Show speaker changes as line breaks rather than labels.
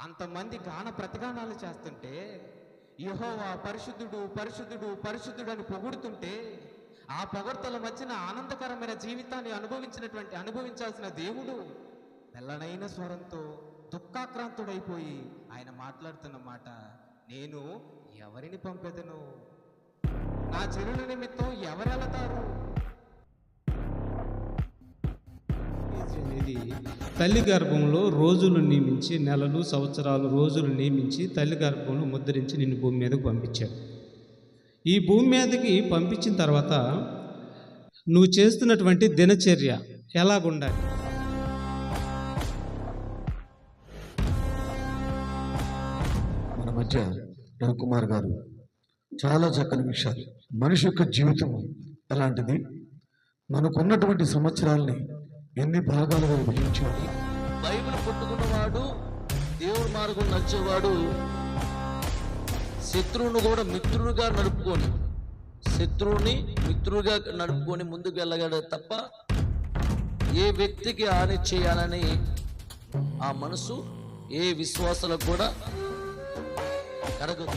అంతమంది గాన ప్రతిగానాలు చేస్తుంటే, యెహోవా పరిశుద్ధుడు పరిశుద్ధుడు పరిశుద్ధుడు అని పొగుడుతుంటే, ఆ పొగడ్తల మధ్యన ఆనందకరమైన జీవితాన్ని అనుభవించాల్సిన దేవుడు తెల్లనైన స్వరంతో దుఃఖాక్రాంతుడైపోయి ఆయన మాట్లాడుతున్న మాట, నేను ఎవరిని పంపెదను, నా జనుల నిమిత్తం ఎవరెళతారు.
అనేది తల్లి గర్భంలో రోజులు నియమించి, నెలలు సంవత్సరాలు రోజులు నియమించి తల్లి గర్భంలో ముద్రించి నిన్ను భూమి మీదకు పంపించాడు. ఈ భూమి మీదకి పంపించిన తర్వాత నువ్వు చేస్తున్నటువంటి దినచర్య ఎలాగుండాలి?
మన మధ్య రవికుమార్ గారు చాలా చక్కని విషయాలు, మనిషి యొక్క జీవితం ఎలాంటిది, మనకున్నటువంటి సంవత్సరాలని ఎన్ని భాగాలుగా విభజించాలి.
బైబిల్ పట్టుకున్నవాడు, దేవుడి మార్గం నడిచేవాడు శత్రువును కూడా మిత్రుడుగా నడుపుకొని, శత్రువుని మిత్రుడుగా నడుపుకొని ముందుకు వెళ్ళగలడు తప్ప ఏ వ్యక్తికి హాని చేయాలని ఆ మనసు ఏ విశ్వాసాలకు కూడా కరగదు.